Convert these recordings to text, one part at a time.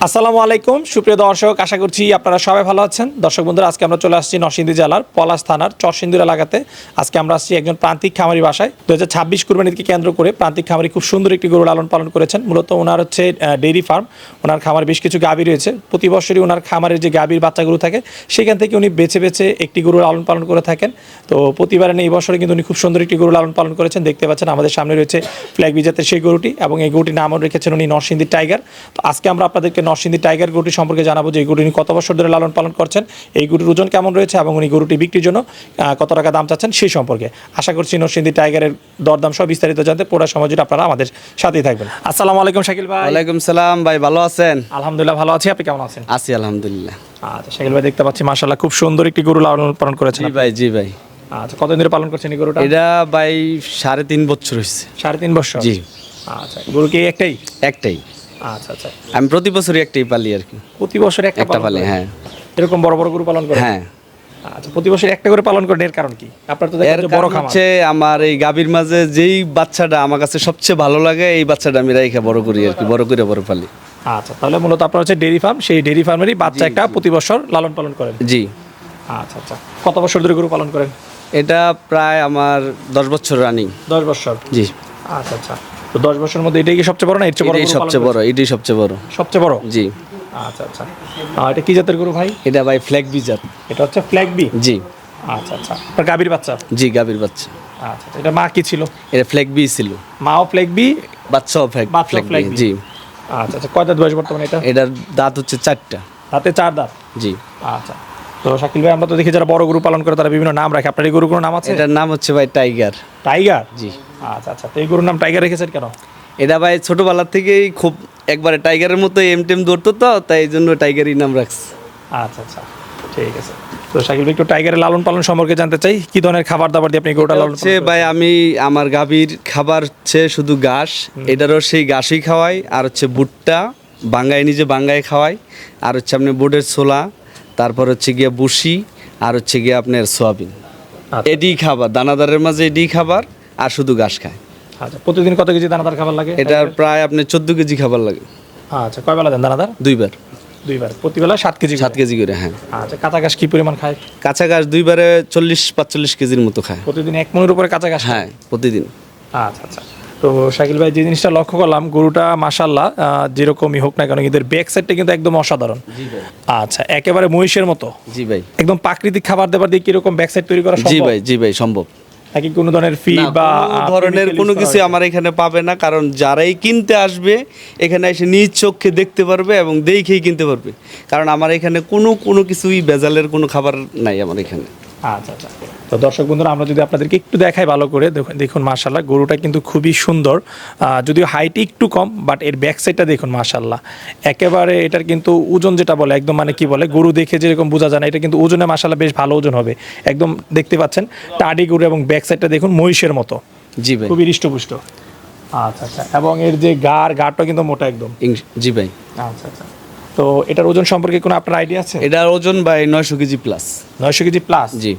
আসসালামু আলাইকুম সুপ্রিয় দর্শক, আশা করছি আপনারা সবাই ভালো আছেন। দর্শক বন্ধুরা, আজকে আমরা চলে আসছি নরসিংদী জেলার পলাশ থানার চরসিন্দুর এলাকাতে। আজকে আমরা আসছি একজন প্রান্তিক খামারি বাসায়। 2026 কুরবানিকে কেন্দ্র করে প্রান্তিক খামারি খুব সুন্দর একটি গরু লালন পালন করেছেন। মূলত ওনার হচ্ছে ডেইরি ফার্ম। ওনার খামারে বেশ কিছু গাভী রয়েছে। প্রতি বছরই ওনার খামারের যে গাভীর বাচ্চাগুলো থাকে সেখান থেকে উনি বেছে বেছে একটি গরু লালন পালন করে থাকেন। তো প্রতিবারে এই বছরে কিন্তু উনি খুব সুন্দর একটি গরু লালন পালন করেছেন। দেখতে পাচ্ছেন আমাদের সামনে রয়েছে ফ্ল্যাগ বিজাতের সেই গরুটি, এবং এই গরুটির নামও রেখেছেন উনি নরসিংদী টাইগার। তো আজকে আমরা আপনাদেরকে নরসিংদী টাইগার গরুটি সম্পর্কে জানাবো যে এই গরুটি কত বছর ধরে লালন পালন করছেন, এই গরুর ওজন কেমন রয়েছে, এবং উনি গরুটি বিক্রির জন্য কত টাকা দাম চাচ্ছেন সেই সম্পর্কে। আশা করছি নরসিংদী টাইগারের দরদাম সহ বিস্তারিত জানতে পুরো সময় জুড়ে আপনারা আমাদের সাথেই থাকবেন। আসসালামু আলাইকুম শাকিল ভাই। ওয়ালাইকুম সালাম ভাই, ভালো আছেন? আলহামদুলিল্লাহ ভালো আছি, আপনি কেমন আছেন? আছি আলহামদুলিল্লাহ। আচ্ছা শাকিল ভাই, দেখতে পাচ্ছি মাশাআল্লাহ খুব সুন্দর একটি গরু লালন পালন করেছেন। জি ভাই। আচ্ছা, কতদিন ধরে পালন করছেন এই গরুটা? এটা ভাই 3.5 বছর হয়েছে। 3.5 বছর? জি। আচ্ছা, গরু কি একটাই? একটাই। আচ্ছা আচ্ছা, আমি প্রতি বছরই একটাই পালি আর কি। প্রতি বছর একটা পালি? হ্যাঁ। এরকম বড় বড় গরু পালন করেন? হ্যাঁ। আচ্ছা, প্রতি বছর একটা করে পালন করেন, এর কারণ কি? আপনার তো এর বড় খামার। হচ্ছে আমার এই গাভীর মাঝে যেই বাচ্চাটা আমার কাছে সবচেয়ে ভালো লাগে, এই বাচ্চাটা আমি রাইখা বড় করি আর কি, বড় পালি। আচ্ছা, তাহলে মূলত আপনার হচ্ছে ডেইরি ফার্ম, সেই ডেইরি ফার্মেরই বাচ্চা একটা প্রতি বছর লালন পালন করেন? জি। আচ্ছা আচ্ছা, কত বছর ধরে গরু পালন করেন? এটা প্রায় আমার 10 বছর রানিং। 10 বছর? জি। আচ্ছা আচ্ছা, তো 10 বছরের মধ্যে এটাই কি সবচেয়ে বড় না এর চেয়ে বড়? এটাই সবচেয়ে বড়। সবচেয়ে বড়? জি। আচ্ছা আচ্ছা, এটা কি জাতের গরু ভাই? এটা ভাই ফ্ল্যাগ বি জাত। এটা হচ্ছে ফ্ল্যাগ বি? জি। আচ্ছা আচ্ছা, আপনার গাভীর বাচ্চা? জি, গাভীর বাচ্চা। আচ্ছা, এটা মা কি ছিল? এটা ফ্ল্যাগ বি ছিল। মাও ফ্ল্যাগ বি, বাচ্চাও ফ্ল্যাগ বি। জি। আচ্ছা আচ্ছা, কয় দাঁত বয়স বর্তমানে এটা? এটার দাঁত হচ্ছে 4টা। দাঁতে 4 দাঁত? জি। আচ্ছা, তো শাকিল ভাই, আমরা তো দেখি যারা বড় গরু পালন করে তারা বিভিন্ন নাম রাখে, আপনার এই গরুর কোনো নাম আছে? এটার নাম হচ্ছে ভাই টাইগার। টাইগার? জি। আচ্ছা আচ্ছা, তো এই গরুর নাম টাইগার রেখেছেন কেন? এটা ভাই ছোটবেলা থেকেই খুব একবারে টাইগারের মতো এমটেম দৌড়তো, তো তাই এই জন্য টাইগারই নাম রাখছে। আচ্ছা আচ্ছা, ঠিক আছে। তো শাকিল ভাই, একটু টাইগারের লালন পালন সম্পর্কে জানতে চাই। কি ধরনের খাবার দাবার দিয়ে আপনি গরুটা লালন হচ্ছে ভাই, আমি আমার গাভীর খাবার হচ্ছে শুধু ঘাস, এটারও সেই ঘাসই খাওয়াই, আর হচ্ছে ভুট্টা বাঙ্গায়, নিজে বাঙ্গায় খাওয়াই, আর হচ্ছে আপনি বোটের ছোলা, তারপর হচ্ছে গিয়ে বুসি, আর হচ্ছে গিয়ে আপনার সোয়াবিন। আচ্ছা। এডি খাবার, দানাদারের মাঝে এডি খাবার, আর শুধু ঘাস খায়। আচ্ছা, প্রতিদিন কত কেজি দানাদার খাবার লাগে? এটার প্রায় আপনার 14 কেজি খাবার লাগে। আচ্ছা, কয় বেলা দেন দানাদার? 2বার। 2 বার, প্রতিবেলা 7 কেজি? 7 কেজি করে। হ্যাঁ। আচ্ছা, কাঁচা ঘাস কি পরিমাণ খায়? কাঁচা ঘাস 2বারে 40-45 কেজির মতো খায় প্রতিদিন 1 মণের উপরে কাঁচা ঘাস? হ্যাঁ, প্রতিদিন। আচ্ছা আচ্ছা, তো শাকিল ভাই, যে জিনিসটা লক্ষ্য করলাম, গরুটা মাশাআল্লাহ যেরকমই হোক না কেন, কিন্তু ব্যাক সাইডটা কিন্তু একদম অসাধারণ। আচ্ছা, একেবারে মহিষের মতো? জি ভাই। একদম প্রাকৃতিক খাবার দাবার দিয়ে কিরকম ব্যাক সাইড তৈরি করা সম্ভব? জি ভাই সম্ভব। নাকি কোনো ধরনের ফি বা ধরনের কোনো কিছু আমার এখানে পাবে না, কারণ যারাই কিনতে আসবে এখানে এসে নিজ চোখে দেখতে পারবে এবং দেখেই কিনতে পারবে, কারণ আমার এখানে কোনো কিছুই ভেজালের কোনো খাবার নাই আমার এখানে। আচ্ছা আচ্ছা, তো দর্শক বন্ধুরা, আমরা যদি আপনাদেরকে একটু দেখাই ভালো করে, দেখুন মাশাআল্লাহ গরুটা কিন্তু খুবই সুন্দর। যদিও হাইট একটু কম, বাট এর ব্যাক সাইডটা দেখুন মাশাআল্লাহ, একেবারে এটার কিন্তু ওজন যেটা বলে একদম, মানে কি বলে, গরু দেখে যেরকম বোঝা যায় না, এটা কিন্তু ওজনে মাশাআল্লাহ বেশ ভালো ওজন হবে। একদম দেখতে পাচ্ছেন টাডি গরু, এবং ব্যাক সাইডটা দেখুন মহিষের মতো। জি ভাই, খুবই হৃষ্টপুষ্ট। আচ্ছা আচ্ছা, এবং এর যে গাড়টা কিন্তু মোটা একদম। জি ভাই। আচ্ছা আচ্ছা, তো এটার ওজন সম্পর্কে কোনো আপনার আইডিয়া আছে? এটার ওজন ভাই 900 কেজি প্লাস। 900 KG plus? জি।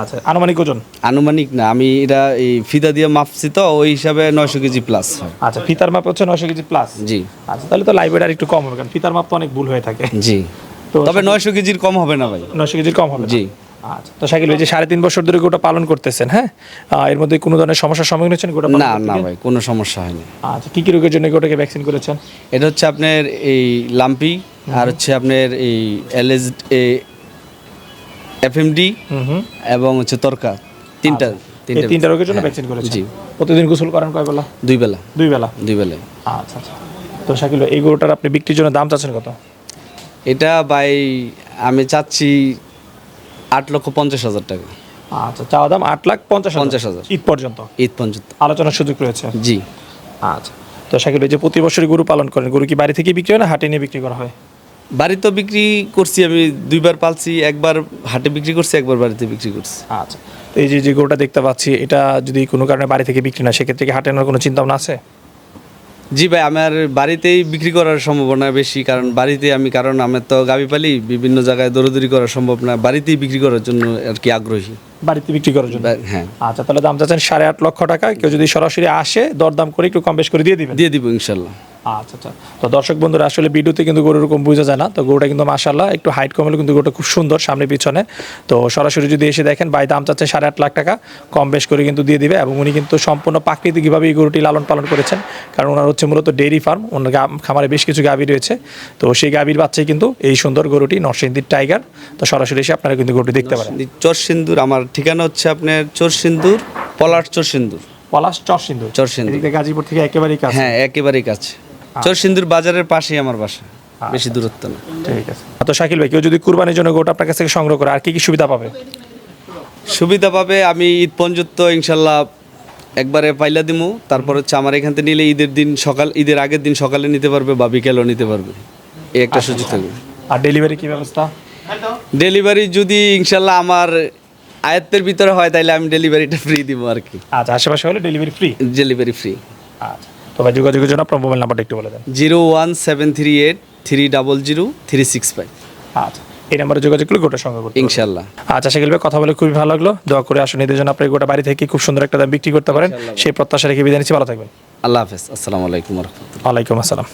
আচ্ছা, আনুমানিক ওজন? আনুমানিক না, আমি এটা এই ফিতা দিয়ে মাপছি, তো ওই হিসাবে 900 কেজি প্লাস হয়। আচ্ছা, ফিতার মাপ হচ্ছে 900 কেজি প্লাস? জি। আচ্ছা, তাহলে তো লাইভ ওয়েট আর একটু কম হবে, কারণ ফিতার মাপ তো অনেক ভুল হয়ে থাকে। জি, তো তবে 900 কেজির কম হবে না ভাই। 900 কেজির কম হবে? জি। আচ্ছা, তো শাকিল ভাই, যে 3.5 বছর ধরে গোটা পালন করতেছেন, হ্যাঁ, এর মধ্যে কোনো ধরনের সমস্যার সম্মুখীন হচ্ছেন গোটা? না ভাই, কোনো সমস্যা হয়নি। আচ্ছা, কি রোগের জন্য গোটাকে ভ্যাকসিন করেছেন? এটা হচ্ছে আপনার এই লাম্পি, আর হচ্ছে আপনার এই এলএস এফএমডি এবং হচ্ছে তরকা, এই তিনটা রোগের জন্য ভ্যাকসিন করেছেন? জি। প্রতিদিন গোসল করেন কয় বেলা? 2 বেলা। 2 বেলা? 2 বেলা। আচ্ছা আচ্ছা, তো শাকিল ভাই, এই গরুটার আপনি বিক্রির জন্য দাম চাচ্ছেন কত? এটা ভাই আমি চাচ্ছি 8,50,000 টাকা। আচ্ছা, চাওয়া দাম 8,50,000? ঈদ পর্যন্ত? ঈদ পর্যন্ত আলোচনার সুযোগ রয়েছে? জি। আচ্ছা, তো শাকিল ভাই, যে প্রতি বছরই গরু পালন করেন, গরু কি বাড়ি থেকে বিক্রি হয় না হাটে নিয়ে বিক্রি করা হয়? বাড়িতে বিক্রি করছি, আমি 2বার পালছি, একবার হাটে বিক্রি করছি, একবার বাড়িতে বিক্রি করছি। আচ্ছা, তো এই যে গরুটা দেখতে পাচ্ছি, এটা যদি কোনো কারণে বাড়ি থেকে বিক্রি না, সেক্ষেত্রে কি হাটে আনার কোনো চিন্তা ভাবনা আছে? জি ভাই, আমার বাড়িতেই বিক্রি করার সম্ভাবনা বেশি, কারণ বাড়িতে কারণ আমার তো গাভী পালি, বিভিন্ন জায়গায় দৌড়াদৌড়ি করা সম্ভব না, বাড়িতেই বিক্রি করার জন্য আর কি আগ্রহী। বাড়িতে বিক্রি করার জন্য? হ্যাঁ। আচ্ছা, তাহলে দাম চাচ্ছেন 8.5 লক্ষ টাকা। কেউ যদি সরাসরি আসে, দরদাম করে একটু কম বেশ করে দিয়ে দিবেন? দিয়ে দিব ইনশাল্লাহ। আচ্ছা আচ্ছা। তো দর্শক বন্ধুরা আসলে ভিডিওতে কিন্তু গরুর এরকম বোঝা যায় না, তো গরুটা কিন্তু মাশাআল্লাহ একটু হাইট কমলে কিন্তু গরুটা খুব সুন্দর সামনে পিছনে। তো সরাসরি যদি এসে দেখেন ভাই দাম চাচ্ছে 8.5 লাখ টাকা, কম বেশ করে কিন্তু দিয়ে দিবে। এবং উনি কিন্তু সম্পূর্ণ প্রাকৃতিকভাবে এই গরুটি লালন পালন করেছেন, কারণ ওনার হচ্ছে মূলত ডেইরি ফার্ম, ওনার খামারে বেশ কিছু গাভী রয়েছে। তো সেই গাভীর বাচ্চাই কিন্তু এই সুন্দর গরুটি নরসিংদীর টাইগার। তো সরাসরি এসে আপনারা কিন্তু গরুটি দেখতে পারেন। চরসিন্দুর, আমার ঠিকানা হচ্ছে আপনার চরসিন্দুর, পলাশ চরসিন্দুর। পলাশ চরসিন্দুর। চরসিন্দুর। এদিকে গাজীপুর থেকে একেবারেই কাছে। হ্যাঁ, একেবারেই কাছে। চরসিন্দুর বাজারের পাশেই আমার বাসা, বেশি দূরত্ব না। ঠিক আছে। তো শাকিল ভাই, কেউ যদি কুরবানির জন্য গরুটা আপনার কাছ থেকে সংগ্রহ করে আর কি কি সুবিধা পাবে? সুবিধা পাবে, আমি ঈদ পর্যন্ত ইনশাল্লাহ একবারে পাইলা দিমু। তারপর হচ্ছে আমার এখান থেকে নিলে ঈদের আগের দিন সকালে নিতে পারবে বা বিকেলেও নিতে পারবে, এই একটা সুযোগ থাকবে। আর ডেলিভারি কি ব্যবস্থা? ডেলিভারি যদি ইনশাল্লাহ আমার আয়ত্তের ভিতরে হয় তাহলে আমি ডেলিভারিটা ফ্রি দিব আর কি। আচ্ছা, আশেপাশে হলে ডেলিভারি ফ্রি। Delivery free. আচ্ছা, তো ভাই যোগাযোগের জন্য আপনার মোবাইল নাম্বারটা একটু বলে দেন। 01738 300 365। আচ্ছা, এই নাম্বারে যোগাযোগ করলে গোটা সঙ্গে করতে ইনশাল্লাহ। আচ্ছা শাকিল ভাই, কথা বলে খুবই ভালো লাগলো। দোয়া করে আসুন এদের জন্য আপনি গোটা বাড়ি থেকে খুব সুন্দর একটা দাম বিক্রি করতে পারেন, সেই প্রত্যাশা রেখে বিদায় নিচ্ছি। ভালো থাকবেন। আল্লাহ হাফেজ। আসসালামু আলাইকুম রহমতুল্লাহ। ওয়ালাইকুম আসসালাম।